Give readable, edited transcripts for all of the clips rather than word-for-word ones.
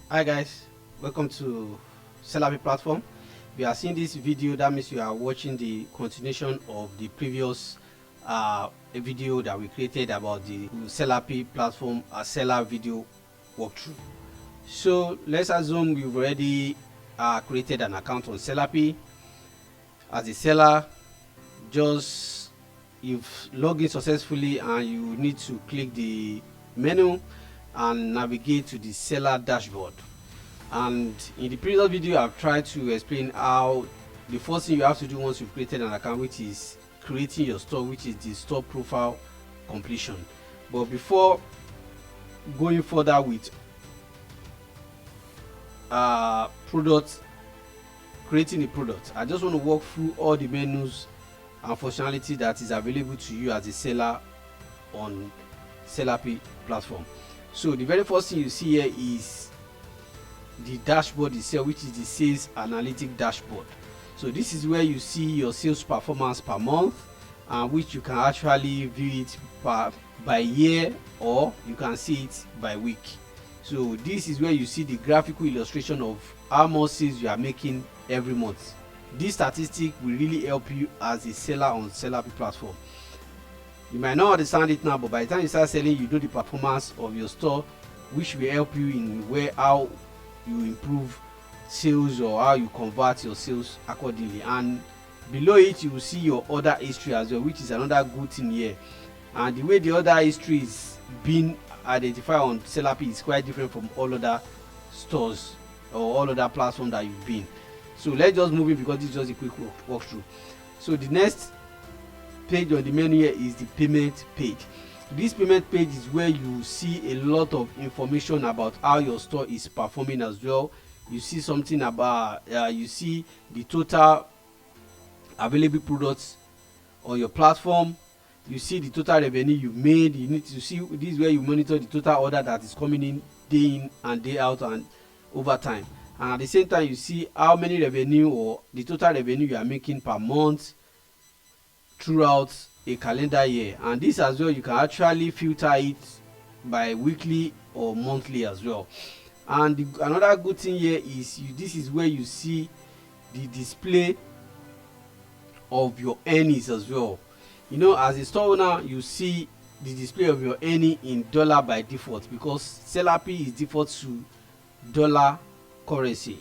Hi guys, welcome to Sellapy platform. If you are seeing this video, that means you are watching the continuation of the previous video that we created about the Sellapy platform, a seller video walkthrough. So let's assume you've already created an account on Sellapy as a seller. Just you've logged in successfully and you need to click the menu and navigate to the seller dashboard. And in the previous video I've tried to explain how the first thing you have to do once you've created an account, which is creating your store, which is the store profile completion. But before going further with creating a product, I just want to walk through all the menus and functionality that is available to you as a seller on Sellapy platform. So the very first thing you see here is the dashboard itself, which is the sales analytic dashboard. So this is where you see your sales performance per month, which you can actually view it by year, or you can see it by week. So this is where you see the graphical illustration of how much sales you are making every month. This statistic will really help you as a seller on Sellapy platform. You might not understand it now, but by the time you start selling, you know the performance of your store, which will help you in how you improve sales or how you convert your sales accordingly. And below it you will see your order history as well, which is another good thing here. And the way the order history is being identified on Sellapy is quite different from all other stores or all other platforms that you've been. So let's just move in, because this is just a quick walkthrough. So the next page on the menu here is the payment page. This payment page is where you see a lot of information about how your store is performing as well. You see something about you see the total available products on your platform. You see the total revenue you made. You need to see, this is where you monitor the total order that is coming in day in and day out and over time. And at the same time, you see how many revenue or the total revenue you are making per month throughout a calendar year. And this as well, you can actually filter it by weekly or monthly as well. And another good thing here is this is where you see the display of your earnings as well. You know, as a store owner, you see the display of your earning in dollar by default, because Sellapy is default to dollar currency.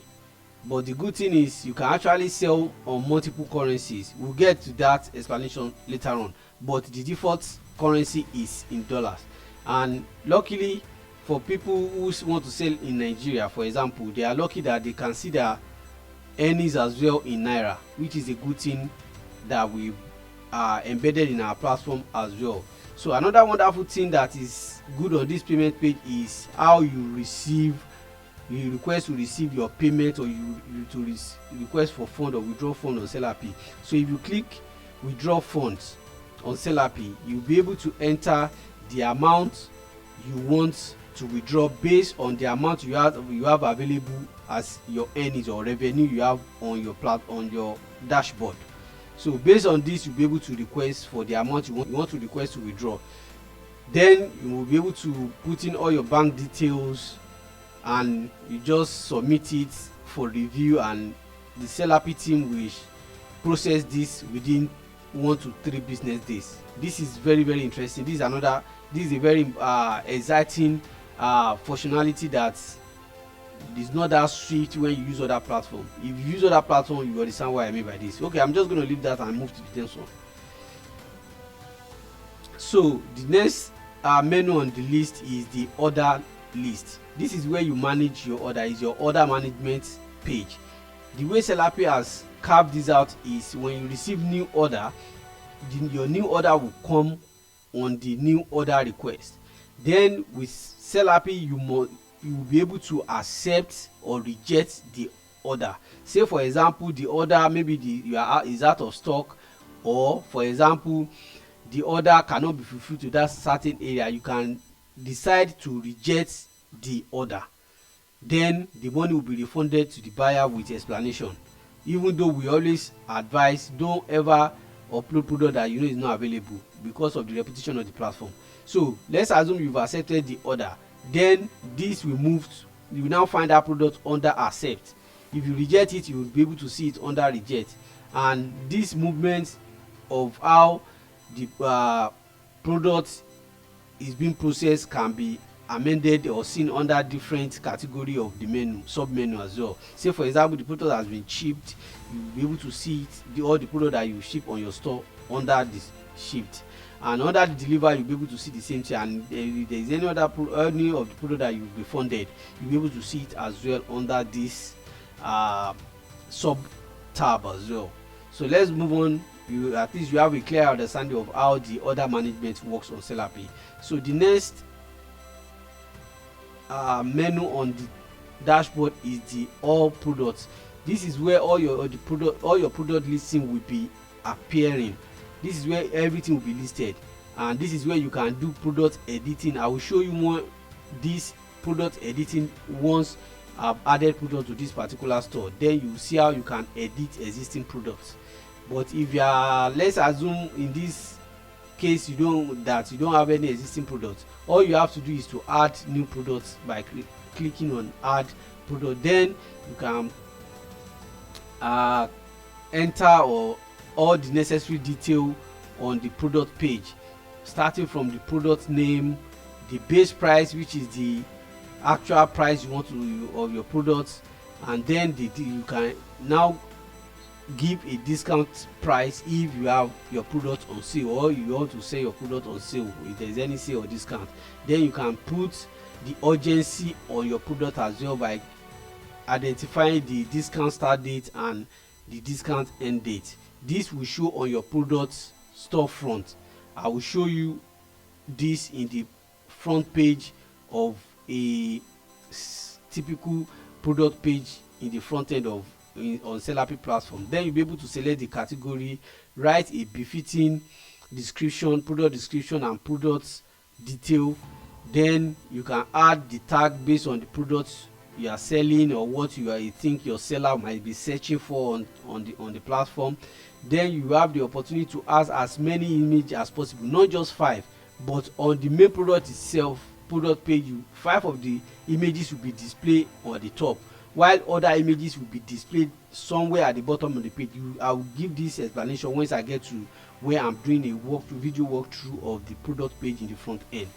But the good thing is you can actually sell on multiple currencies. We'll get to that explanation later on, but the default currency is in dollars. And luckily for people who want to sell in Nigeria, for example, they are lucky that they can see their earnings as well in naira, which is a good thing that we are embedded in our platform as well. So another wonderful thing that is good on this payment page is how you request to receive your payment, or you request for fund or withdraw fund on Sellapy. So if you click withdraw funds on Sellapy, you'll be able to enter the amount you want to withdraw based on the amount you have available as your earnings or revenue you have on your dashboard. So based on this, you'll be able to request for the amount you want to request to withdraw. Then you will be able to put in all your bank details, and you just submit it for review, and the Sellapy team will process this within 1 to 3 business days. This is very, very interesting. This is a very exciting functionality that is not that strict when you use other platform. If you use other platform, you understand what I mean by this. Okay, I'm just going to leave that and move to the next one. So the next menu on the list is the order list. This is where you manage your order. Is your order management page. The way Sellapy has carved this out is when you receive new order, your new order will come on the new order request. Then with Sellapy, you will be able to accept or reject the order. Say for example, the order maybe is out of stock, or for example the order cannot be fulfilled to that certain area. You can decide to reject the order. Then the money will be refunded to the buyer with explanation. Even though we always advise, don't ever upload product that you know is not available because of the reputation of the platform. So let's assume you've accepted the order. then this will move you will now find that product under accept. If you reject it, you will be able to see it under reject. And this movement of how the product is being processed can be amended or seen under different category of the menu, sub menu as well. Say for example, the product has been shipped, you will be able to see it, all the product that you ship on your store under this shipped. And under the deliver, you'll be able to see the same thing. And if there is any other any of the product that you'll be funded, you'll be able to see it as well under this sub tab as well. So let's move on. At least you have a clear understanding of how the order management works on Sellapy. So the next menu on the dashboard is the all products. This is where all your product listing will be appearing. This is where everything will be listed, and this is where you can do product editing. I will show you more this product editing once I've added product to this particular store. Then you see how you can edit existing products. But if you are, let's assume in this case you don't have any existing products, all you have to do is to add new products by clicking on add product. Then you can enter or all the necessary detail on the product page, starting from the product name, the base price, which is the actual price you want to of your products, and then you can now give a discount price if you have your product on sale, or you want to sell your product on sale if there is any sale or discount. Then you can put the urgency on your product as well by identifying the discount start date and the discount end date. This will show on your product storefront. I will show you this in the front page of a typical product page in the front end of on Sellapy platform. Then you'll be able to select the category, write a befitting description, product description and product detail. Then you can add the tag based on the products you are selling or what you think your seller might be searching for on the platform. Then you have the opportunity to add as many images as possible, not just 5, but on the main product itself, product page, 5 of the images will be displayed on the top, while other images will be displayed somewhere at the bottom of the page. I will give this explanation once I get to where I'm doing a video walkthrough of the product page in the front end.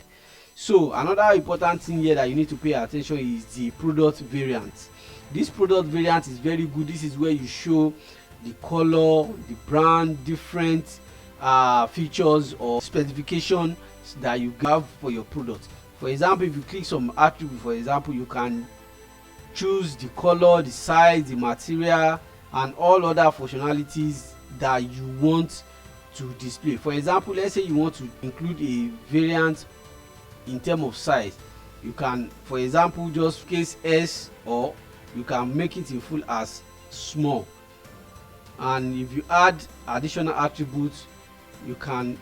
So another important thing here that you need to pay attention is the product variant. This product variant is very good. This is where you show the color, the brand, different features or specifications that you have for your product. For example, if you click some attribute, for example, you can choose the color, the size, the material, and all other functionalities that you want to display. For example, let's say you want to include a variant in terms of size. You can, for example, just case S, or you can make it in full as small. And if you add additional attributes, you can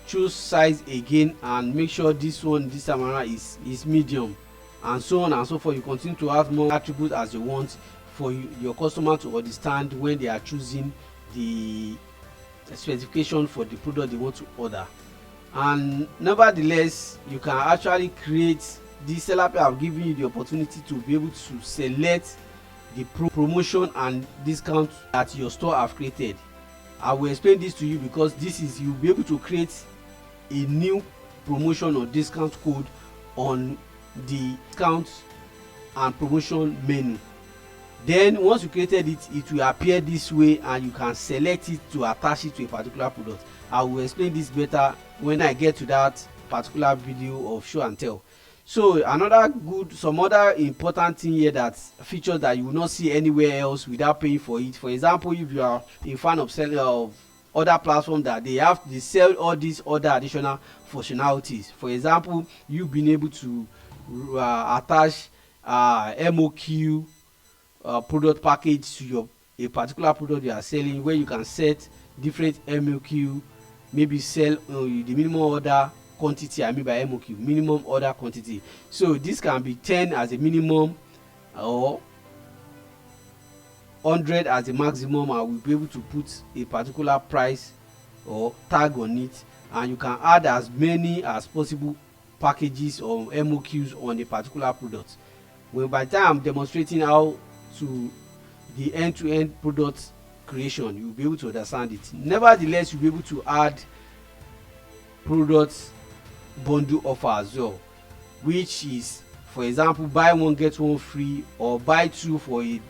choose size again and make sure this time around is medium, and so on and so forth. You continue to add more attributes as you want for your customer to understand when they are choosing the specification for the product they want to order. And nevertheless, you can actually create this. Sellapy have given you the opportunity to be able to select the promotion and discount that your store have created. I will explain this to you because this is, you'll be able to create a new promotion or discount code on the discount and promotion menu. Then once you created it, it will appear this way and you can select it to attach it to a particular product. I will explain this better when I get to that particular video of show and tell. So some other important thing here, that features that you will not see anywhere else without paying for it. For example, if you are a fan of other platforms that they sell all these other additional functionalities. For example, you've been able to attach MOQ product package to a particular product you are selling, where you can set different MOQ, maybe sell the minimum order quantity. I mean by MOQ, minimum order quantity. So this can be 10 as a minimum or 100 as a maximum. I will be able to put a particular price or tag on it, and you can add as many as possible packages or MOQs on a particular product. When by the time I'm demonstrating how to the end-to-end product creation, you'll be able to understand it. Nevertheless, you'll be able to add product bundle offer as well, which is, for example, buy one get one free, or buy two for a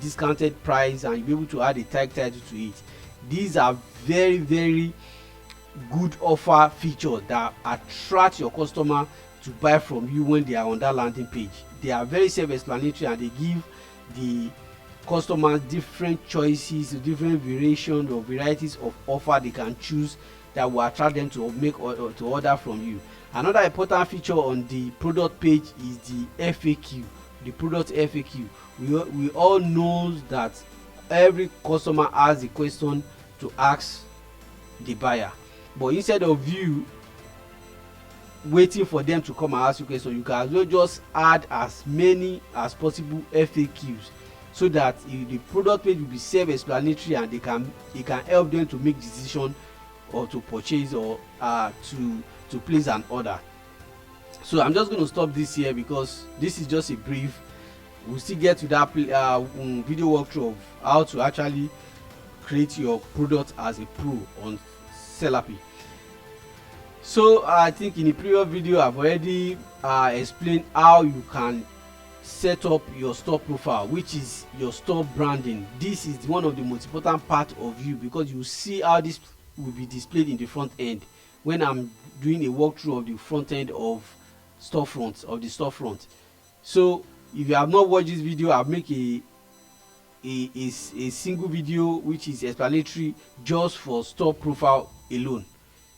discounted price, and you'll be able to add a tag title to it. These are very, very good offer features that attract your customer to buy from you when they are on that landing page. They are very self-explanatory, and they give the customers different choices, different variations or varieties of offer they can choose that will attract them to make or to order from you. Another important feature on the product page is the FAQ, the product FAQ. We all know that every customer has a question to ask the buyer, but instead of you waiting for them to come and ask you questions, you can as well just add as many as possible FAQs, so that the product page will be self-explanatory, and it can help them to make decision or to purchase or to place an order. So I'm just going to stop this here because this is just a brief. We'll still get to that video walkthrough of how to actually create your product as a pro on Sellapy. So I think in the previous video I've already explained how you can set up your store profile, which is your store branding. This is one of the most important part of you, because you see how this will be displayed in the front end when I'm doing a walkthrough of the front end of the storefront. So if you have not watched this video, I'll make a single video which is explanatory just for store profile alone.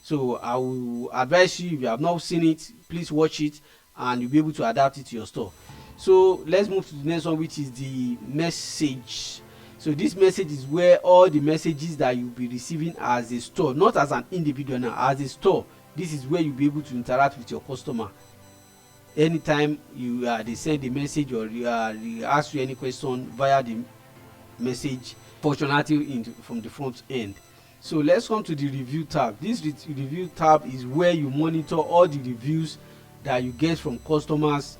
So I will advise you, if you have not seen it, please watch it and you'll be able to adapt it to your store. So let's move to the next one, which is the message. So this message is where all the messages that you'll be receiving as a store, not as an individual now, as a store. This is where you'll be able to interact with your customer anytime they send a message or they ask you any question via the message functionality from the front end. So let's come to the review tab. This review tab is where you monitor all the reviews that you get from customers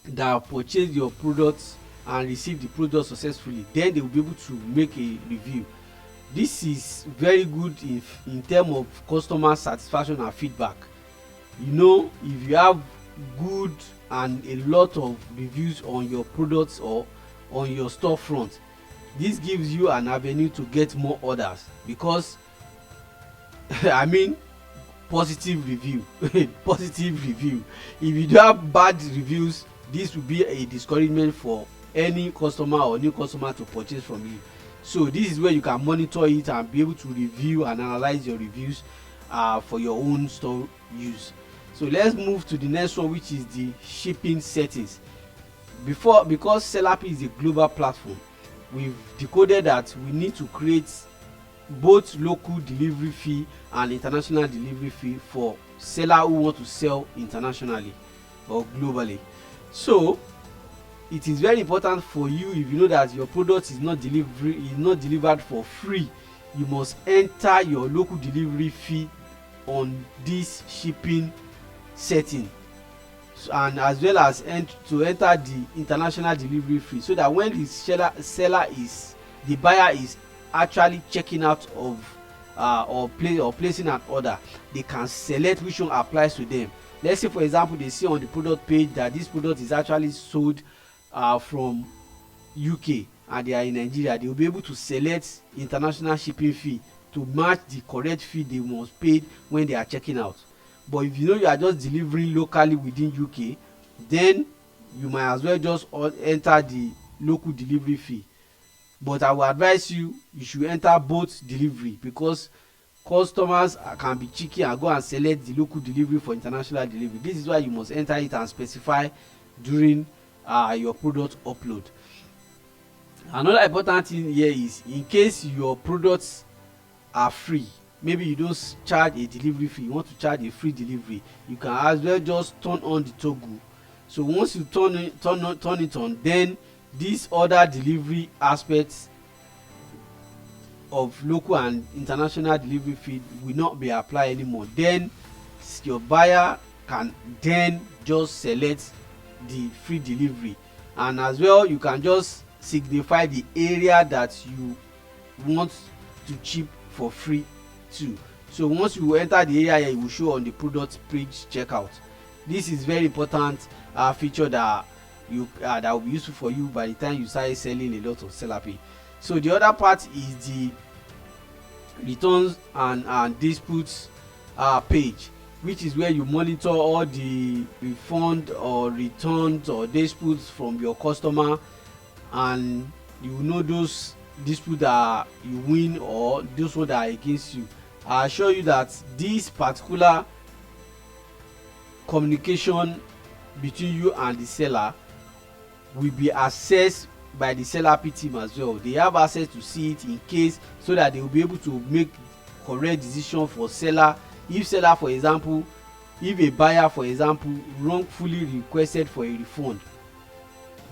that purchase your products and receive the product successfully. Then they will be able to make a review. This is very good in terms of customer satisfaction and feedback. You know, if you have good and a lot of reviews on your products or on your storefront, this gives you an avenue to get more orders, because I mean positive review positive review. If you do have bad reviews, this will be a discouragement for any customer or new customer to purchase from you. So this is where you can monitor it and be able to review and analyze your reviews for your own store use. So let's move to the next one, which is the shipping settings. Because Sellapy is a global platform, we've decoded that we need to create both local delivery fee and international delivery fee for sellers who want to sell internationally or globally. So it is very important for you, if you know that your product is not delivered for free, you must enter your local delivery fee on this shipping setting, and as well as to enter the international delivery fee, so that when the buyer is actually checking out of or placing an order, they can select which one applies to them. Let's say, for example, they see on the product page that this product is actually sold from UK and they are in Nigeria. They will be able to select international shipping fee to match the correct fee they must pay when they are checking out. But if you know you are just delivering locally within UK, then you might as well just enter the local delivery fee. But I will advise you should enter both delivery, because customers can be cheeky and go and select the local delivery for international delivery. This is why you must enter it and specify during your product upload. Another important thing here is, in case your products are free, maybe you don't charge a delivery fee, you want to charge a free delivery, you can as well just turn on the toggle. So once you turn it on, then these other delivery aspects of local and international delivery fee will not be applied anymore. Then your buyer can then just select the free delivery, and as well you can just signify the area that you want to ship for free too. So once you enter the area here, it will show on the product page checkout. This is very important feature that that will be useful for you by the time you start selling a lot of Sellapy. So the other part is the returns and disputes page, which is where you monitor all the refund or returns or disputes from your customer, and you know those disputes that you win or those ones that are against you. I assure you that this particular communication between you and the seller will be assessed by the Sellapy team as well. They have access to see it in case, so that they will be able to make correct decision for seller. If seller, for example, if a buyer, for example, wrongfully requested for a refund,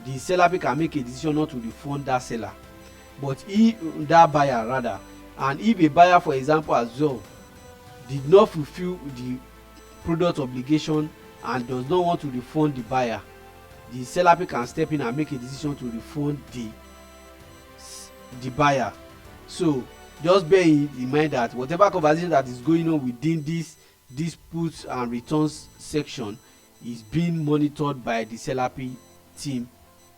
the Sellapy can make a decision not to refund that seller, but if that buyer rather, and if a buyer, for example, as well, did not fulfill the product obligation and does not want to refund the buyer, the Sellapy can step in and make a decision to refund the buyer. So just bear in mind that whatever conversation that is going on within this disputes and returns section is being monitored by the Sellapy team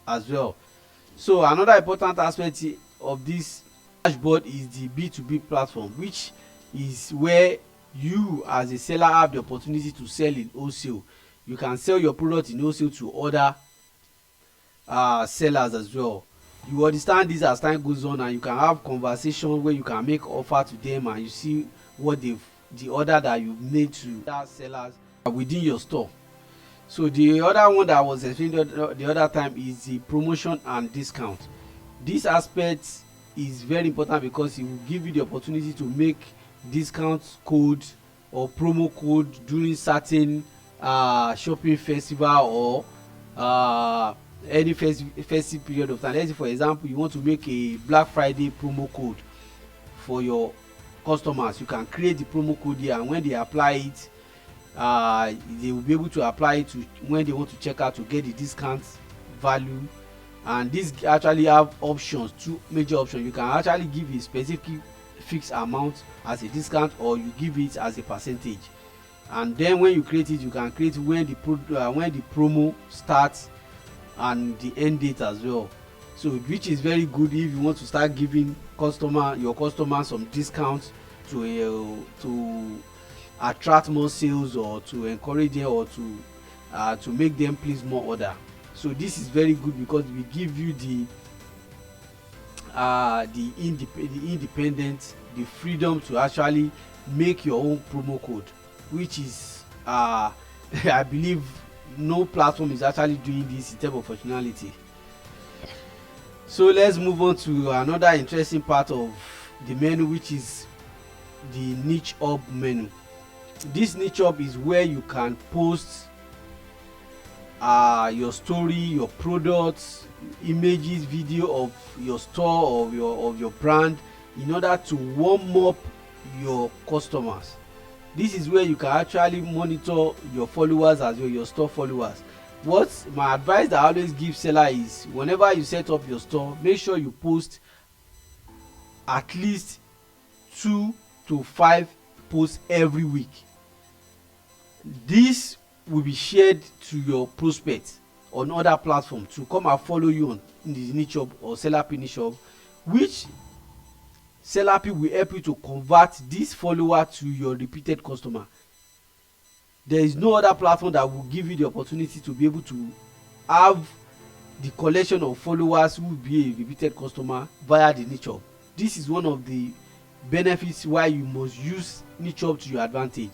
as well. So another important aspect of this dashboard is the B2B platform, which is where you as a seller have the opportunity to sell in wholesale. You can sell your product in wholesale to other sellers as well. You understand this as time goes on, and you can have conversation where you can make offer to them and you see what the order that you made to that sellers within your store. So the other one that I was explaining the other time is the promotion and discount. This aspect is very important because it will give you the opportunity to make discount code or promo code during certain shopping festival or any festive period of time. Let's say, for example, you want to make a Black Friday promo code for your customers. You can create the promo code here, and when they apply it, they will be able to apply it to when they want to check out to get the discount value. And this actually have options, two major options. You can actually give a specific fixed amount as a discount, or you give it as a percentage. And then when you create it, you can create when the promo starts and the end date as well. So which is very good if you want to start giving your customers some discounts to attract more sales, or to encourage them, or to make them place more order. So this is very good because we give you the independence, the freedom to actually make your own promo code, which is I believe no platform is actually doing this in terms of functionality. So let's move on to another interesting part of the menu, which is the niche hub menu. This niche hub is where you can post your story, your products, images, video of your store, of your brand, in order to warm up your customers. This is where you can actually monitor your followers as well, your store followers. What my advice that I always give seller is, whenever you set up your store, make sure you post at least 2 to 5 posts every week. This will be shared to your prospects on other platforms to come and follow you on in the niche hub or Sellapy niche hub, which Sellapy will help you to convert this follower to your repeated customer. There is no other platform that will give you the opportunity to be able to have the collection of followers who will be a repeated customer via the niche hub. This is one of the benefits why you must use niche hub to your advantage.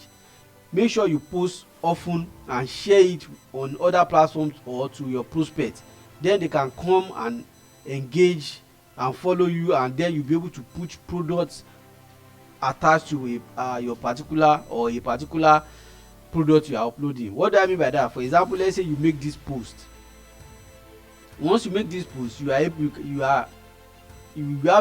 Make sure you post often and share it on other platforms or to your prospects. Then they can come and engage and follow you, and then you'll be able to put products attached to your particular product you are uploading. What do I mean by that? For example, let's say you make this post. Once you make this post, you have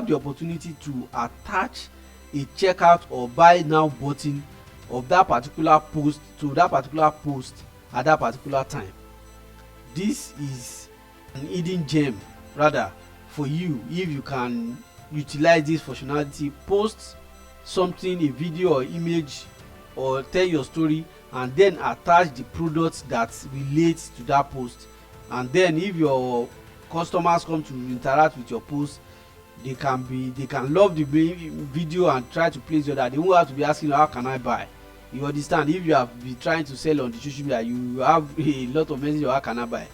the opportunity to attach a checkout or buy now button of that particular post to that particular post at that particular time. This is an hidden gem rather for you. If you can utilize this functionality, post something, a video or image, or tell your story, and then attach the products that relate to that post. And then if your customers come to interact with your post, they can love the video and try to place the order. They won't have to be asking, how can I buy? You understand? If you have been trying to sell on the social media, you have a lot of messages, how can I buy?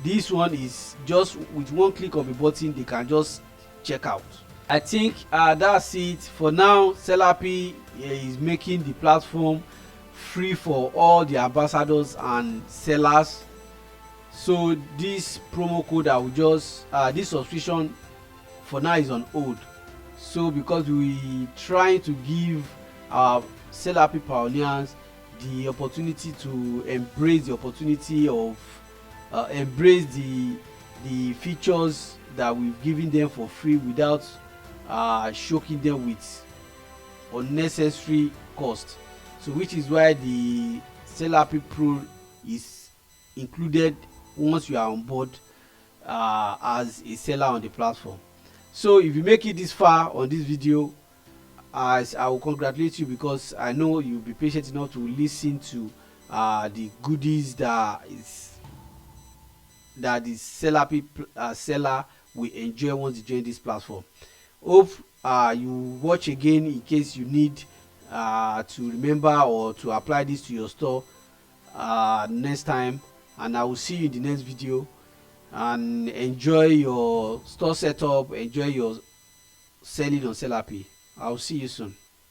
This one is just with one click of a button, they can just check out. I think that's it for now. Sellapy is making the platform free for all the ambassadors and sellers. So this promo code, I will just this subscription for now is on hold. So because we trying to give our Sellapy pioneers the opportunity to embrace the opportunity of embrace the features that we've given them for free without shocking them with unnecessary cost. So which is why the Sellapy Pro is included once you are on board as a seller on the platform. So if you make it this far on this video, I will congratulate you, because I know you'll be patient enough to listen to the goodies that the Sellapy seller will enjoy once you join this platform. Hope you watch again in case you need to remember or to apply this to your store next time, and I will see you in the next video. And enjoy your store setup, enjoy your selling on Sellapy. I'll see you soon.